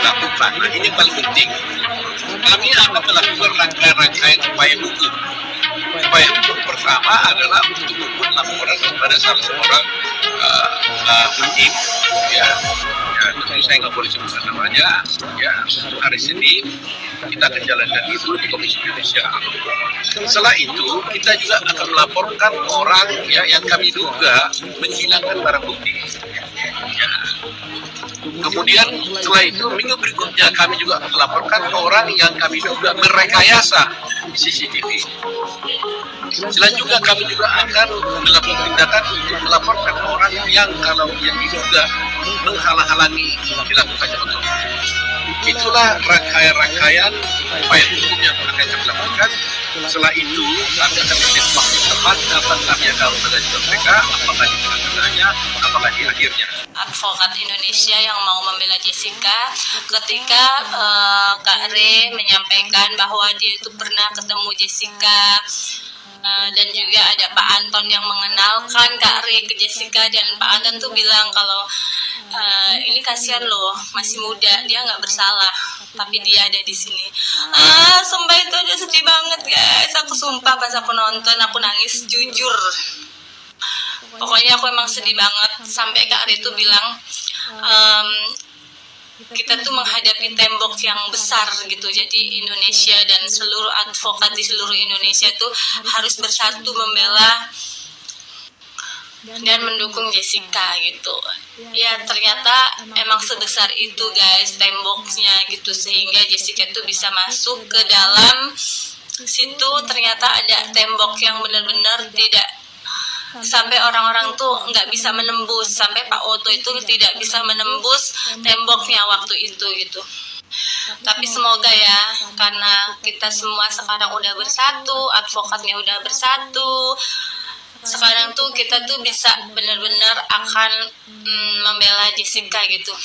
dilakukan. Nah, ini yang paling penting. Kami akan melakukan rangkaian upaya hukum. Upaya hukum pertama adalah untuk membuat laporan kepada salah seorang hakim, ya. Tentu saya nggak boleh sebutkan namanya. Ya, hari Senin kita akan jalankan itu di Komisi Judisial. Setelah itu kita juga akan melaporkan orang ya yang kami duga menghilangkan barang bukti. Ya. Kemudian setelah itu minggu berikutnya kami juga akan melaporkan orang yang kami duga merekayasa CCTV. Selanjutnya kami juga akan melakukan tindakan untuk melaporkan orang yang kalau yang diduga menghalang-halangi dilakukannya otopsi. Itulah rangkaian upaya hukum yang akan kami lakukan. Setelah itu kami akan melihat waktu tepat kapan kami akan mengajukan mereka, apakah di tengah-tengahnya, apakah di akhirnya. Advokat Indonesia yang mau membela Jessica ketika Kak Re menyampaikan bahwa dia itu pernah ketemu Jessica, dan juga ada Pak Anton yang mengenalkan Kak Re ke Jessica, dan Pak Anton tuh bilang kalau ini kasihan loh, masih muda, dia nggak bersalah, tapi dia ada di sini. Sumpah itu aja sedih banget guys, aku sumpah pas aku nonton aku nangis jujur. Pokoknya aku emang sedih banget sampai Kak Ari tuh bilang kita tuh menghadapi tembok yang besar gitu. Jadi Indonesia dan seluruh advokat di seluruh Indonesia tuh harus bersatu membela dan mendukung Jessica gitu. Ya ternyata emang sebesar itu guys temboknya gitu, sehingga Jessica tuh bisa masuk ke dalam situ. Ternyata ada tembok yang benar-benar tidak, sampai orang-orang tuh nggak bisa menembus, sampai Pak Oto itu tidak bisa menembus temboknya waktu itu gitu. Tapi semoga ya, karena kita semua sekarang udah bersatu, advokatnya udah bersatu, sekarang tuh kita tuh bisa benar-benar akan membela Jessica gitu.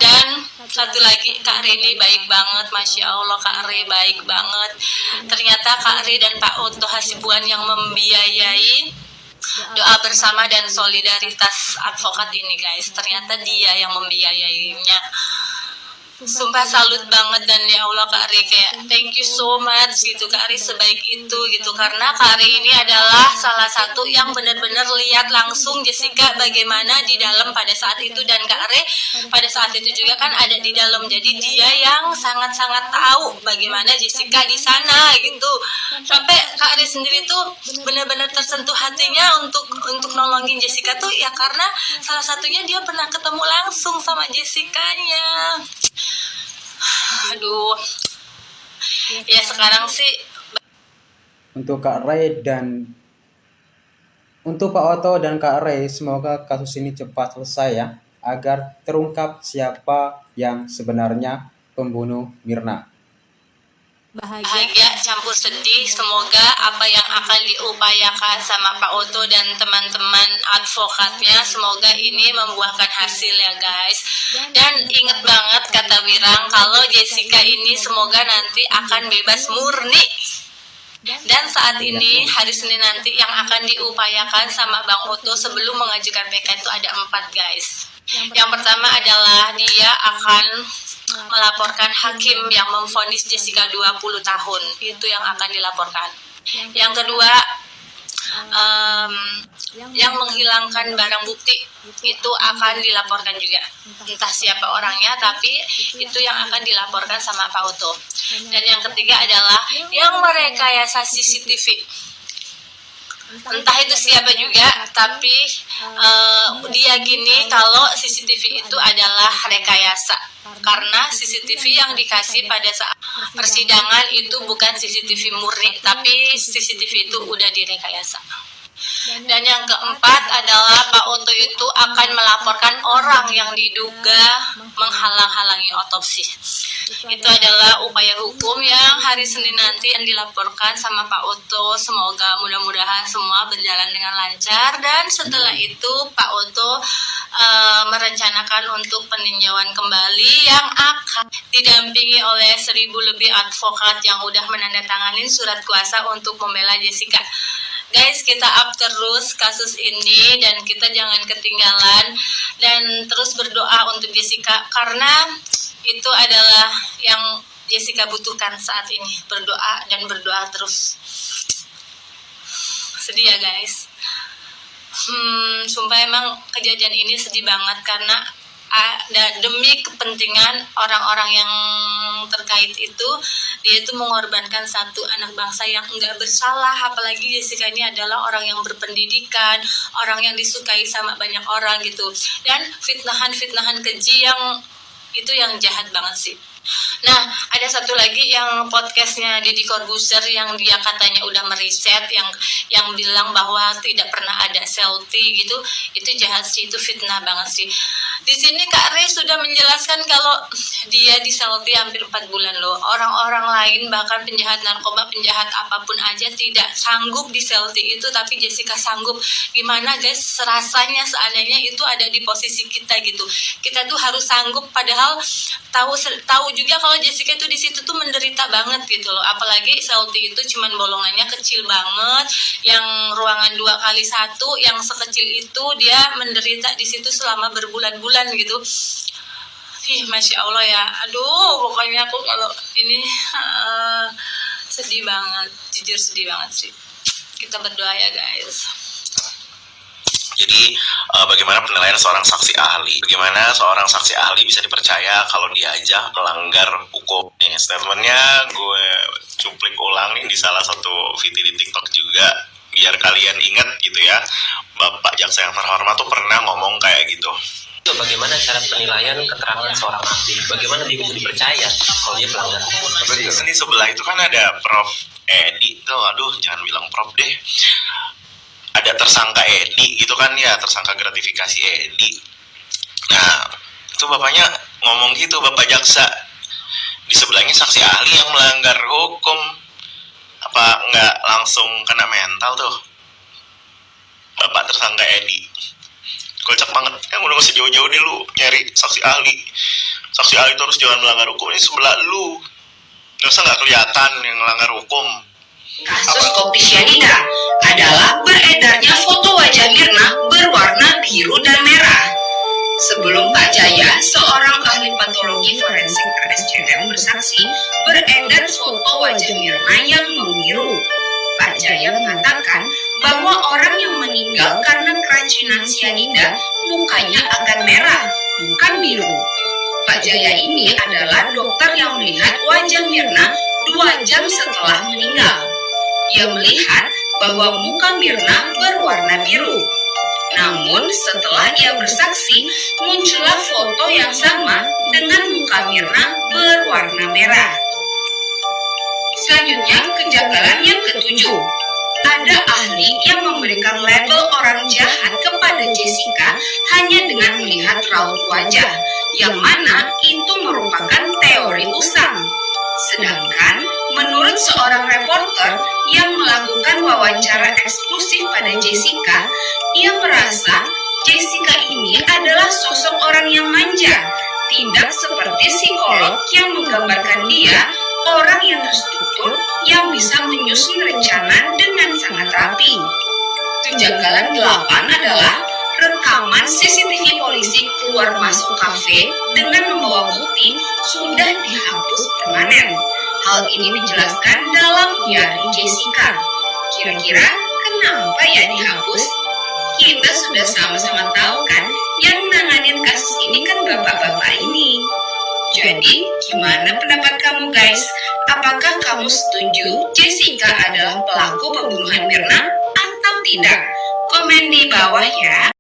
Dan satu lagi, Kak Re ini baik banget, Masya Allah Kak Re baik banget. Ternyata Kak Re dan Pak Oto Hasibuan yang membiayai doa bersama dan solidaritas advokat ini guys, ternyata dia yang membiayainya. Sumpah salut banget, dan ya Allah Kak Ari kayak thank you so much gitu, Kak Ari sebaik itu gitu, karena Kak Ari ini adalah salah satu yang benar-benar lihat langsung Jessica bagaimana di dalam pada saat itu, dan Kak Ari pada saat itu juga kan ada di dalam, jadi dia yang sangat-sangat tahu bagaimana Jessica di sana gitu, sampai Kak Ari sendiri tuh benar-benar tersentuh hatinya untuk nolongin Jessica tuh ya, karena salah satunya dia pernah ketemu langsung sama Jessica-nya. Aduh, ya sekarang sih untuk Kak Ray dan untuk Pak Oto dan Kak Ray, semoga kasus ini cepat selesai ya, agar terungkap siapa yang sebenarnya pembunuh Mirna. Bahagia campur sedih, semoga apa yang akan diupayakan sama Pak Oto dan teman-teman advokatnya, semoga ini membuahkan hasil ya guys. Dan inget banget kata Wirang, kalau Jessica ini semoga nanti akan bebas murni. Dan saat ini hari Senin nanti yang akan diupayakan sama Bang Oto sebelum mengajukan PK itu ada 4 guys. Yang pertama adalah dia akan melaporkan hakim yang memvonis Jessica 20 tahun, itu yang akan dilaporkan. Yang kedua, yang menghilangkan barang bukti itu akan dilaporkan juga, entah siapa orangnya, tapi itu yang akan dilaporkan sama Pak Oto. Dan yang ketiga adalah yang merekayasa CCTV, entah itu siapa juga, tapi diyakini kalau CCTV itu adalah rekayasa, karena CCTV yang dikasih pada saat persidangan itu bukan CCTV murni, tapi CCTV itu udah direkayasa. Dan yang keempat adalah Pak Oto itu akan melaporkan orang yang diduga menghalang-halangi otopsi. Itu adalah upaya hukum yang hari Senin nanti yang dilaporkan sama Pak Oto. Semoga mudah-mudahan semua berjalan dengan lancar, dan setelah itu Pak Oto merencanakan untuk peninjauan kembali yang akan didampingi oleh 1000 lebih advokat yang udah menandatangani surat kuasa untuk membela Jessica. Guys, kita up terus kasus ini dan kita jangan ketinggalan, dan terus berdoa untuk Jessica, karena itu adalah yang Jessica butuhkan saat ini. Berdoa dan berdoa terus. Sedih ya guys. Sumpah emang kejadian ini sedih banget karena demi kepentingan orang-orang yang terkait itu, dia itu mengorbankan satu anak bangsa yang enggak bersalah. Apalagi Jessica ini adalah orang yang berpendidikan, orang yang disukai sama banyak orang gitu. Dan fitnahan keji yang itu yang jahat banget sih. Nah, ada satu lagi yang podcastnya Deddy Corbuzier yang dia katanya udah meriset, yang bilang bahwa tidak pernah ada selfie gitu. Itu jahat sih, itu fitnah banget sih. Di sini Kak Ray sudah menjelaskan kalau dia di selfie hampir 4 bulan loh. Orang-orang lain bahkan penjahat narkoba, penjahat apapun aja tidak sanggup di selfie itu, tapi Jessica sanggup. Gimana guys rasanya seandainya itu ada di posisi kita gitu. Kita tuh harus sanggup, padahal tahu juga kalau Jessica itu di situ tuh menderita banget gitu loh. Apalagi selfie itu cuman bolongannya kecil banget, yang ruangan 2x1, yang sekecil itu dia menderita di situ selama berbulan-bulan gitu. Masya Allah ya. Aduh, pokoknya aku kalau ini sedih banget, jujur sedih banget sih. Kita berdoa ya guys. Jadi bagaimana penilaian seorang saksi ahli? Bagaimana seorang saksi ahli bisa dipercaya kalau dia aja melanggar hukum? Nih, statementnya gue cuplik ulang nih di salah satu video di TikTok juga, biar kalian ingat gitu ya. Bapak jaksa yang terhormat tuh pernah ngomong kayak gitu. Bagaimana cara penilaian keterangan seorang ahli? Bagaimana dia bisa dipercaya kalau dia pelanggar hukum? Betul. Di sebelah itu kan ada Prof Edi tuh, aduh jangan bilang Prof deh. Ada tersangka Edi gitu kan ya, tersangka gratifikasi Edi. Nah, itu bapaknya ngomong gitu, bapak jaksa. Di sebelahnya saksi ahli yang melanggar hukum. Apa nggak langsung kena mental tuh bapak tersangka Edi? Kocak banget, yang udah masih jauh-jauh deh lu nyari saksi ahli. Saksi ahli itu harus jangan melanggar hukum. Ini sebelah lu, nggak usah nggak kelihatan yang melanggar hukum. Kasus kopi cyanida adalah beredarnya foto wajah Mirna berwarna biru dan merah. Sebelum Pak Jaya, seorang ahli patologi forensik RSCM bersaksi, beredar foto wajah Mirna yang membiru. Pak Jaya mengatakan bahwa orang yang meninggal karena keracunan cyanida mukanya akan merah, bukan biru. Pak Jaya ini adalah dokter yang melihat wajah Mirna 2 jam setelah meninggal. Ia melihat bahwa muka Mirna berwarna biru. Namun setelah ia bersaksi, muncullah foto yang sama dengan muka Mirna berwarna merah. Selanjutnya, kejanggalan yang ketujuh. Ada ahli yang memberikan label orang jahat kepada Jessica hanya dengan melihat raut wajah, yang mana itu merupakan teori usang. Sedangkan menurut seorang reporter yang melakukan wawancara eksklusif pada Jessica, ia merasa Jessica ini adalah sosok orang yang manja, tidak seperti psikolog yang menggambarkan dia orang yang terstruktur yang bisa menyusun rencana dengan sangat rapi. Kejanggalan 8 adalah rekaman CCTV polisi keluar masuk kafe dengan membawa bukti sudah dihapus permanen. Hal ini dijelaskan dalam diari Jessica. Kira-kira kenapa ya dihapus? Kita sudah sama-sama tahu kan, yang nanganin kasus ini kan bapak-bapak ini. Jadi, gimana pendapat kamu guys? Apakah kamu setuju Jessica adalah pelaku pembunuhan Mirna atau tidak? Komen di bawah ya.